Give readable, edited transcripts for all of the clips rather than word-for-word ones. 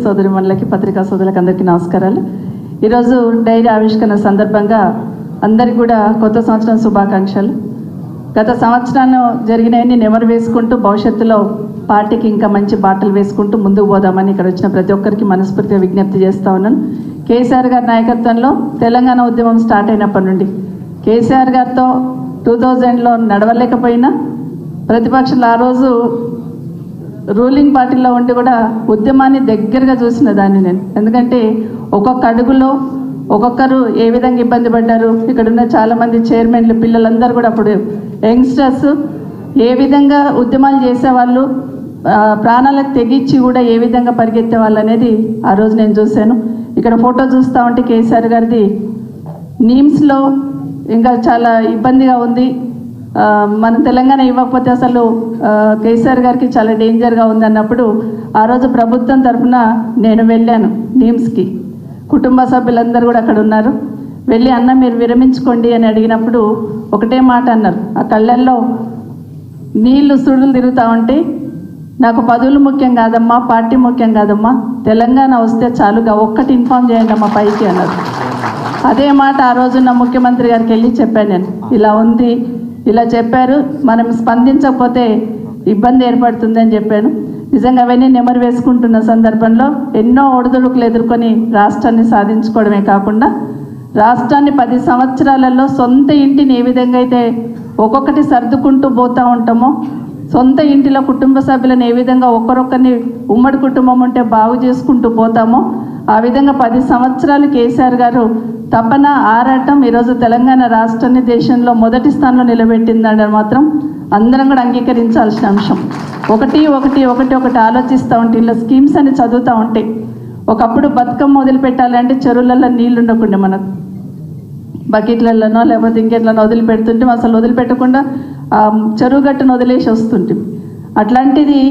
సోదరిమణులకి పత్రికా సోదరులకు అందరికీ నమస్కారాలు. ఈరోజు డైరీ ఆవిష్కరణ సందర్భంగా అందరికీ కూడా కొత్త సంవత్సరం శుభాకాంక్షలు. గత సంవత్సరాన్ని జరిగినవన్నీ నెమరు వేసుకుంటూ భవిష్యత్తులో పార్టీకి ఇంకా మంచి బాటలు వేసుకుంటూ ముందుకు పోదామని ఇక్కడ వచ్చిన ప్రతి ఒక్కరికి మనస్ఫూర్తిగా విజ్ఞప్తి చేస్తూ ఉన్నాను. కేసీఆర్ గారి నాయకత్వంలో తెలంగాణ ఉద్యమం స్టార్ట్ అయినప్పటి నుండి కేసీఆర్ గారితో 2000లో నడవలేకపోయినా ప్రతిపక్షాలు ఆ రోజు రూలింగ్ పార్టీలో ఉండి కూడా ఉద్యమాన్ని దగ్గరగా చూసిన దాన్ని నేను. ఎందుకంటే ఒక్కొక్క అడుగులో ఒక్కొక్కరు ఏ విధంగా ఇబ్బంది పడ్డారు, ఇక్కడ ఉన్న చాలామంది చైర్మన్లు పిల్లలందరూ కూడా అప్పుడు యంగ్స్టర్స్ ఏ విధంగా ఉద్యమాలు చేసేవాళ్ళు, ప్రాణాలకు తెగించి కూడా ఏ విధంగా పరిగెత్తే వాళ్ళు అనేది ఆ రోజు నేను చూశాను. ఇక్కడ ఫోటో చూస్తూ ఉంటే కేసీఆర్ గారిది నీమ్స్లో ఇంకా చాలా ఇబ్బందిగా ఉంది. మనం తెలంగాణ ఇవ్వకపోతే అసలు కేసీఆర్ గారికి చాలా డేంజర్గా ఉంది అన్నప్పుడు ఆ రోజు ప్రభుత్వం తరఫున నేను వెళ్ళాను నీమ్స్కి. కుటుంబ సభ్యులందరూ కూడా అక్కడ ఉన్నారు. వెళ్ళి అన్న మీరు విరమించుకోండి అని అడిగినప్పుడు ఒకటే మాట అన్నారు. ఆ కళ్ళల్లో నీళ్లు సుడులు తిరుగుతూ ఉంటే నాకు పదవులు ముఖ్యం కాదమ్మా, పార్టీ ముఖ్యం కాదమ్మా, తెలంగాణ వస్తే చాలుగా ఒక్కటి ఇన్ఫామ్ చేయండి అమ్మా పైకి అన్నారు. అదే మాట ఆ రోజున్న ముఖ్యమంత్రి గారికి వెళ్ళి చెప్పాను నేను. ఇలా ఉంది, ఇలా చెప్పారు, మనం స్పందించకపోతే ఇబ్బంది ఏర్పడుతుంది అని చెప్పాను. నిజంగా అవన్నీ నెమరు వేసుకుంటున్న సందర్భంలో ఎన్నో ఒడిదుడుకులు ఎదుర్కొని రాష్ట్రాన్ని సాధించుకోవడమే కాకుండా రాష్ట్రాన్ని 10 సంవత్సరాలలో సొంత ఇంటిని ఏ విధంగా అయితే ఒక్కొక్కటి సర్దుకుంటూ పోతూ ఉంటామో, సొంత ఇంటిలో కుటుంబ సభ్యులను ఏ విధంగా ఒక్కరొక్కరిని ఉమ్మడి కుటుంబం ఉంటే బాగు చేసుకుంటూ పోతామో ఆ విధంగా 10 సంవత్సరాలు కేసీఆర్ గారు తపన ఆరాటం ఈరోజు తెలంగాణ రాష్ట్రాన్ని దేశంలో మొదటి స్థానంలో నిలబెట్టిందని మాత్రం అందరం కూడా అంగీకరించాల్సిన అంశం. ఒకటి ఆలోచిస్తూ ఉంటే ఇలా స్కీమ్స్ అని చదువుతూ ఉంటే ఒకప్పుడు బతుకమ్మ వదిలిపెట్టాలంటే చెరువులలో నీళ్ళు ఉండకుండా మనకు బకెట్లలోనో లేకపోతే ఇంకెట్లనో వదిలిపెడుతుంటే అసలు వదిలిపెట్టకుండా చెరువు గట్టును వదిలేసి వస్తుంటాం. అట్లాంటిది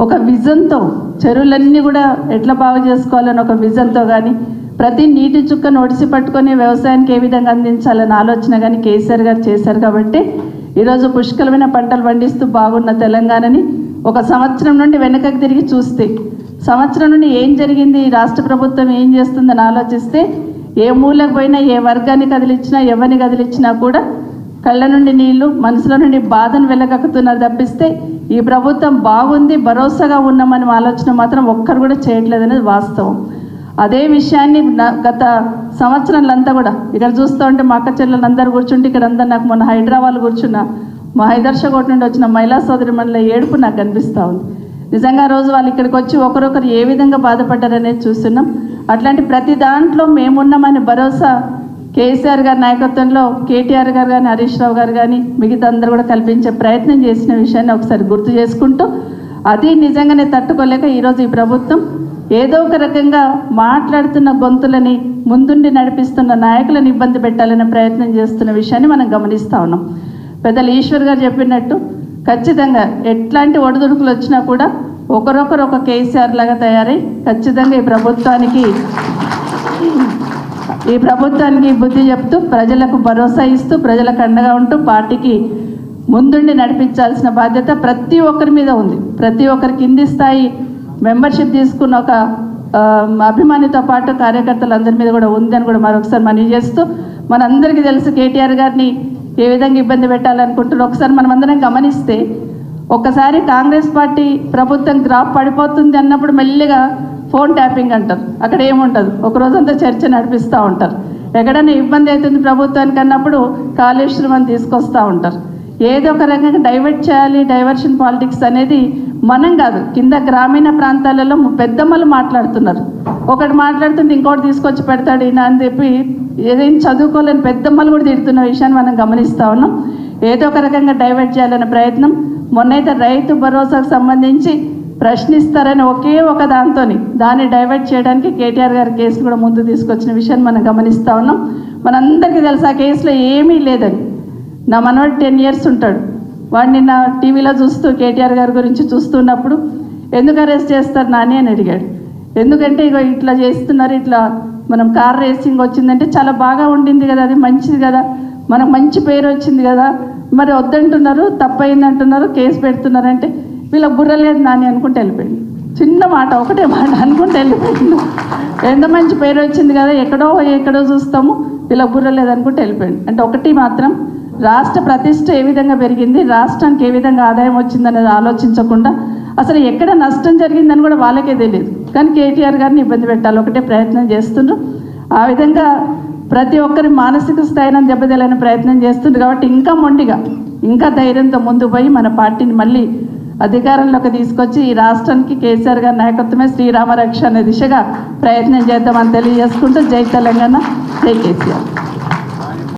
ఒక విజన్తో చెరువులన్నీ కూడా ఎట్లా బాగు చేసుకోవాలని ఒక విజన్తో కానీ ప్రతి నీటి చుక్కను ఒడిసి పట్టుకొని వ్యవసాయానికి ఏ విధంగా అందించాలని ఆలోచన కానీ కేసీఆర్ గారు చేశారు. కాబట్టి ఈరోజు పుష్కలమైన పంటలు పండిస్తూ బాగున్న తెలంగాణని ఒక సంవత్సరం నుండి వెనకకి తిరిగి చూస్తే సంవత్సరం నుండి ఏం జరిగింది, రాష్ట్ర ప్రభుత్వం ఏం చేస్తుందని ఆలోచిస్తే ఏ మూలకు పోయినా ఏ వర్గాన్ని కదిలించినా ఎవరిని కదిలించినా కూడా కళ్ళ నుండి నీళ్లు మనసులో నుండి బాధను వెళ్ళగక్కుతున్నారు తప్పిస్తే ఈ ప్రభుత్వం బాగుంది భరోసాగా ఉన్నామని ఆలోచన మాత్రం ఒక్కరు కూడా చేయట్లేదనేది వాస్తవం. అదే విషయాన్ని గత సంవత్సరాలంతా కూడా ఇక్కడ చూస్తూ ఉంటే మా అక్క చెల్లెలందరూ కూర్చుంటే ఇక్కడ అందరు నాకు మొన్న హైదరాబాద్ కూర్చున్న మా హైదర్షకోట నుండి వచ్చిన మహిళా సోదరిమణుల ఏడుపు నాకు కనిపిస్తూ ఉంది. నిజంగా రోజు వాళ్ళు ఇక్కడికి వచ్చి ఒకరొకరు ఏ విధంగా బాధపడ్డారనేది చూస్తున్నాం. అట్లాంటి ప్రతి దాంట్లో మేమున్నామని భరోసా కేసీఆర్ గారి నాయకత్వంలో కేటీఆర్ గారు కానీ హరీష్ రావు గారు కానీ మిగతా అందరూ కూడా కల్పించే ప్రయత్నం చేసిన విషయాన్ని ఒకసారి గుర్తు చేసుకుంటూ అది నిజంగానే తట్టుకోలేక ఈరోజు ఈ ప్రభుత్వం ఏదో ఒక రకంగా మాట్లాడుతున్న గొంతులని ముందుండి నడిపిస్తున్న నాయకులను ఇబ్బంది పెట్టాలనే ప్రయత్నం చేస్తున్న విషయాన్ని మనం గమనిస్తూ ఉన్నాం. పెద్దలు ఈశ్వర్ గారు చెప్పినట్టు ఖచ్చితంగా ఎట్లాంటి ఒడిదుడుకులు వచ్చినా కూడా ఒకరొకరు ఒక కేసీఆర్ లాగా తయారై ఖచ్చితంగా ఈ ప్రభుత్వానికి బుద్ధి చెప్తూ ప్రజలకు భరోసా ఇస్తూ ప్రజలకు అండగా ఉంటూ పార్టీకి ముందుండి నడిపించాల్సిన బాధ్యత ప్రతి ఒక్కరి మీద ఉంది. ప్రతి ఒక్కరి కింది స్థాయి మెంబర్షిప్ తీసుకున్న ఒక అభిమానితో పాటు కార్యకర్తలందరి మీద కూడా ఉందని కూడా మరొకసారి మనవి చేస్తూ మనందరికీ తెలుసు కేటీఆర్ గారిని ఏ విధంగా ఇబ్బంది పెట్టాలనుకుంటున్నారు. ఒకసారి మనం అందరం గమనిస్తే ఒక్కసారి కాంగ్రెస్ పార్టీ ప్రభుత్వం గ్రాఫ్ పడిపోతుంది అన్నప్పుడు మెల్లిగా ఫోన్ ట్యాపింగ్ అంటారు. అక్కడ ఏముంటుంది, ఒకరోజంతా చర్చ నడిపిస్తూ ఉంటారు. ఎక్కడైనా ఇబ్బంది అవుతుంది ప్రభుత్వానికి అన్నప్పుడు కాళేశ్వరం తీసుకొస్తూ ఉంటారు. ఏదో ఒక రకంగా డైవర్ట్ చేయాలి. డైవర్షన్ పాలిటిక్స్ అనేది మనం కాదు, కింద గ్రామీణ ప్రాంతాలలో పెద్దమ్మలు మాట్లాడుతున్నారు. ఒకటి మాట్లాడుతుంటే ఇంకోటి తీసుకొచ్చి పెడతాడు ఈయన అని చెప్పి ఏదైనా చదువుకోలేని పెద్దమ్మలు కూడా తిడుతున్న విషయాన్ని మనం గమనిస్తూ ఉన్నాం. ఏదో ఒక రకంగా డైవర్ట్ చేయాలనే ప్రయత్నం. మొన్నైతే రైతు భరోసాకు సంబంధించి ప్రశ్నిస్తారని ఒకే ఒక దాన్ని డైవర్ట్ చేయడానికి కేటీఆర్ గారి కేసులు కూడా ముందు తీసుకొచ్చిన విషయాన్ని మనం గమనిస్తూ ఉన్నాం. మనందరికీ తెలుసు ఆ కేసులో ఏమీ లేదని. నా మనవాడు 10 years ఉంటాడు. వాడు నిన్న టీవీలో చూస్తూ కేటీఆర్ గారి గురించి చూస్తున్నప్పుడు ఎందుకు అరెస్ట్ చేస్తారు నాని అని అడిగాడు. ఎందుకంటే ఇగో ఇట్లా చేస్తున్నారు, ఇట్లా మనం కార్ రేసింగ్ వచ్చిందంటే చాలా బాగా ఉండింది కదా, అది మంచిది కదా, మనకు మంచి పేరు వచ్చింది కదా, మరి వద్దంటున్నారు, తప్పైంది అంటున్నారు, కేసు పెడుతున్నారంటే వీళ్ళ బుర్ర లేదు నాని అనుకుంటే వెళ్ళిపోయింది. చిన్న మాట, ఒకటే మాట అనుకుంటే వెళ్ళిపోయింది. ఎంత మంచి పేరు వచ్చింది కదా, ఎక్కడో చూస్తాము, ఇలా బుర్ర లేదనుకుంటే వెళ్ళిపోయింది. అంటే ఒకటి మాత్రం, రాష్ట్ర ప్రతిష్ట ఏ విధంగా పెరిగింది, రాష్ట్రానికి ఏ విధంగా ఆదాయం వచ్చిందనేది ఆలోచించకుండా అసలు ఎక్కడ నష్టం జరిగిందని కూడా వాళ్ళకే తెలియదు. కానీ కేటీఆర్ గారిని ఇబ్బంది పెట్టాలి ఒకటే ప్రయత్నం చేస్తుండ్రు. ఆ విధంగా ప్రతి ఒక్కరి మానసిక స్థాయిని దెబ్బతీయాలని ప్రయత్నం చేస్తుంది. కాబట్టి ఇంకా మొండిగా, ఇంకా ధైర్యంతో ముందుకు పోయి మన పార్టీని మళ్ళీ అధికారంలోకి తీసుకొచ్చి ఈ రాష్ట్రానికి కేసీఆర్ గారి నాయకత్వమే శ్రీరామ రక్ష అనే దిశగా ప్రయత్నం చేద్దామని తెలియజేసుకుంటూ జై తెలంగాణ, జై కేసీఆర్.